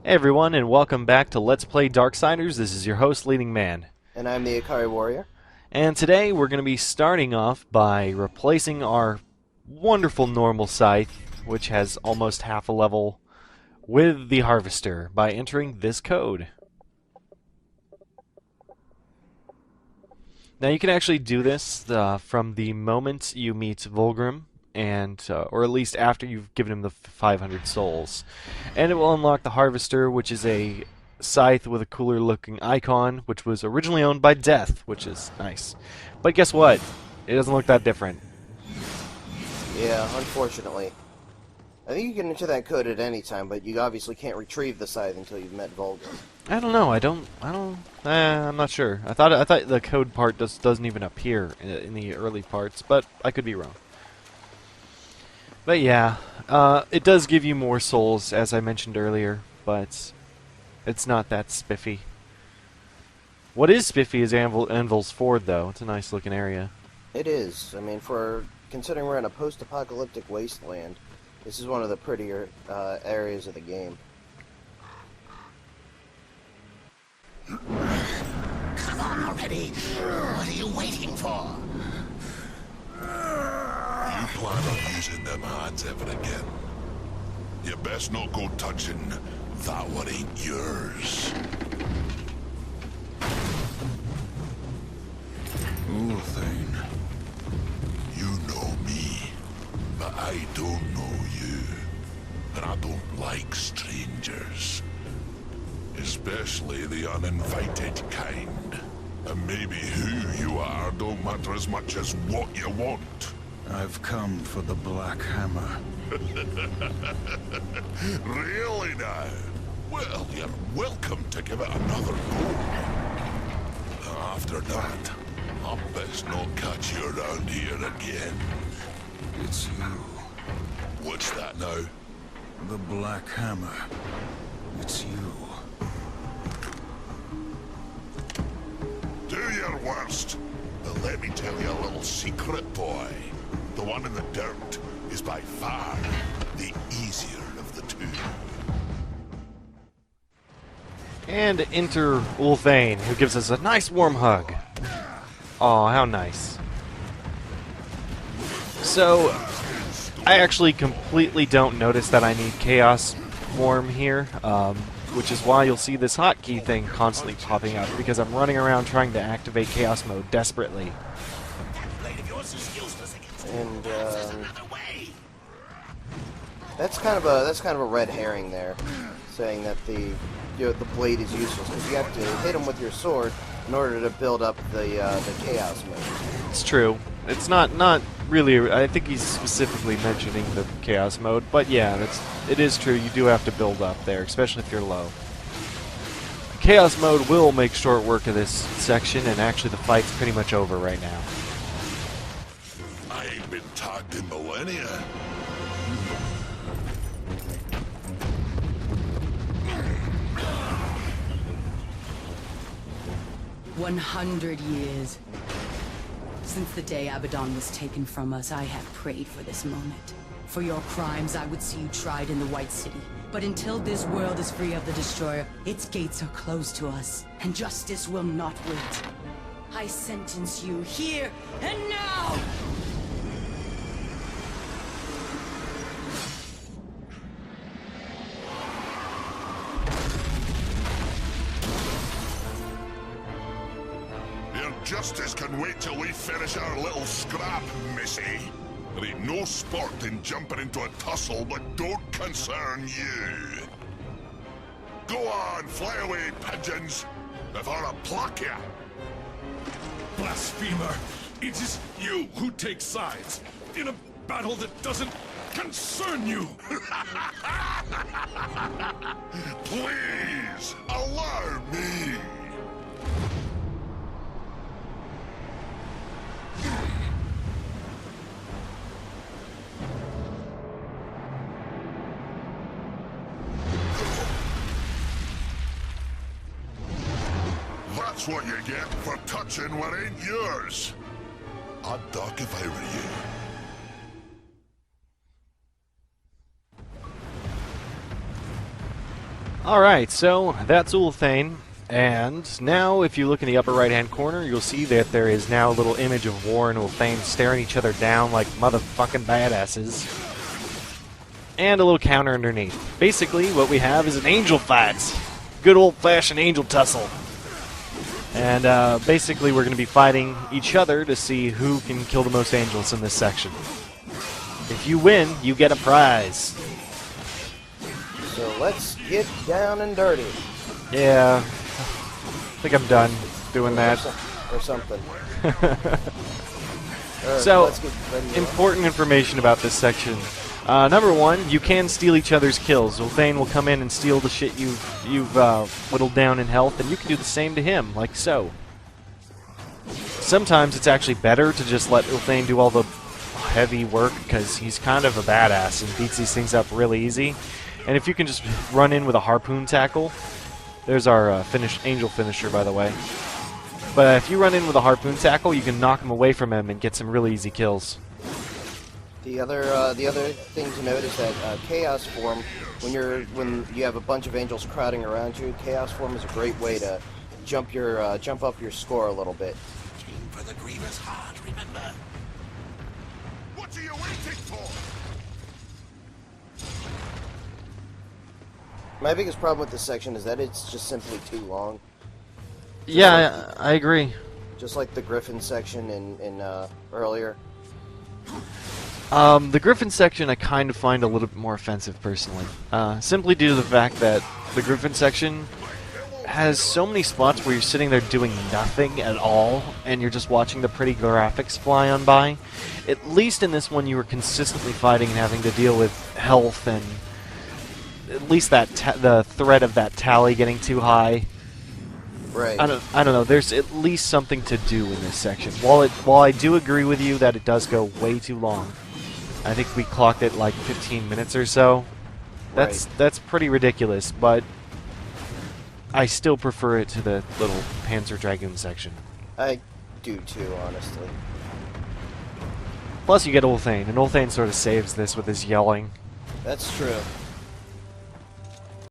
Hey everyone, and welcome back to Let's Play Darksiders. This is your host, Leading Man. And I'm the Akari Warrior. And today we're going to be starting off by replacing our wonderful normal scythe, which has almost half a level, with the harvester by entering this code. Now you can actually do this from the moment you meet Volgrim, and or at least after you've given him the 500 souls. And it will unlock the harvester, which is a scythe with a cooler looking icon, which was originally owned by Death, which is nice. But guess what? It doesn't look that different. Yeah, unfortunately. I think you can enter that code at any time, but you obviously can't retrieve the scythe until you've met Volgrim. I don't know. I'm not sure. I thought the code part doesn't even appear in the early parts, but I could be wrong. But yeah, it does give you more souls, as I mentioned earlier, but it's not that spiffy. What is spiffy is Anvil's Ford, though. It's a nice looking area. It is. I mean, considering we're in a post-apocalyptic wasteland, this is one of the prettier areas of the game. Come on already. What are you waiting for? You plan on using them hands ever again? You best not go touching that one ain't yours. Thane, you know me, but I don't know you, and I don't like strangers. Especially the uninvited kind. And maybe who you are don't matter as much as what you want. I've come for the Black Hammer. Really now? Well, you're welcome to give it another go. After that, I best not catch you around here again. It's you, What's that now? the Black Hammer. It's you. Do your worst. But let me tell you a little secret, boy. The one in the dirt is by far the easier of the two. And enter Thane, who gives us a nice warm hug. Aw, how nice. So, I actually completely don't notice that I need Chaos Form here, which is why you'll see this hotkey thing constantly popping up, because I'm running around trying to activate Chaos Mode desperately. And that's kind of a red herring there, saying that the blade is useless because you have to hit him with your sword in order to build up the chaos mode. It's true. It's not really. I think he's specifically mentioning the Chaos Mode, but yeah, it is true. You do have to build up there, especially if you're low. Chaos Mode will make short work of this section, and actually the fight's pretty much over right now. I ain't been tagged in millennia. 100 years. Since the day Abaddon was taken from us, I have prayed for this moment. For your crimes, I would see you tried in the White City. But until this world is free of the Destroyer, its gates are closed to us, and justice will not wait. I sentence you here and now! Your justice can wait till we finish our little scrap, missy. There ain't no sport in jumping into a tussle that don't concern you. Go on, fly away, pigeons, before I pluck ya. Blasphemer! It is you who take sides in a battle that doesn't concern you! Please, allow me. That's what you get for touching what ain't yours. I'd duck if I were you. Alright, so that's Ulthane. And now, if you look in the upper right-hand corner, you'll see that there is now a little image of War and Ulthane staring each other down like motherfucking badasses. And a little counter underneath. Basically, what we have is an angel fight. Good old-fashioned angel tussle. And basically, we're going to be fighting each other to see who can kill the most angels in this section. If you win, you get a prize. So let's get down and dirty. Yeah, I think I'm done doing that. Or something. So, let's get ready to important information about this section. Number one, you can steal each other's kills. Ulthane will come in and steal the shit you've whittled down in health, and you can do the same to him, like so. Sometimes it's actually better to just let Ulthane do all the heavy work, because he's kind of a badass and beats these things up really easy. And if you can just run in with a harpoon tackle, there's our angel finisher, by the way. But if you run in with a harpoon tackle, you can knock him away from him and get some really easy kills. The other thing to note is that chaos form, when you have a bunch of angels crowding around you, chaos form is a great way to jump up your score a little bit. Aim for the Griever's heart, remember? What are you waiting for? My biggest problem with this section is that it's just simply too long. Yeah, I agree. Just like the Griffin section in earlier. The Griffin section I kind of find a little bit more offensive, personally. Simply due to the fact that the Griffin section has so many spots where you're sitting there doing nothing at all, and you're just watching the pretty graphics fly on by. At least in this one you were consistently fighting and having to deal with health and at least that the threat of that tally getting too high. Right. I don't know. There's at least something to do in this section. While I do agree with you that it does go way too long. I think we clocked it like 15 minutes or so. That's pretty ridiculous, but I still prefer it to the little Panzer Dragoon section. I do too, honestly. Plus, you get Ulthane, and Ulthane sort of saves this with his yelling. That's true.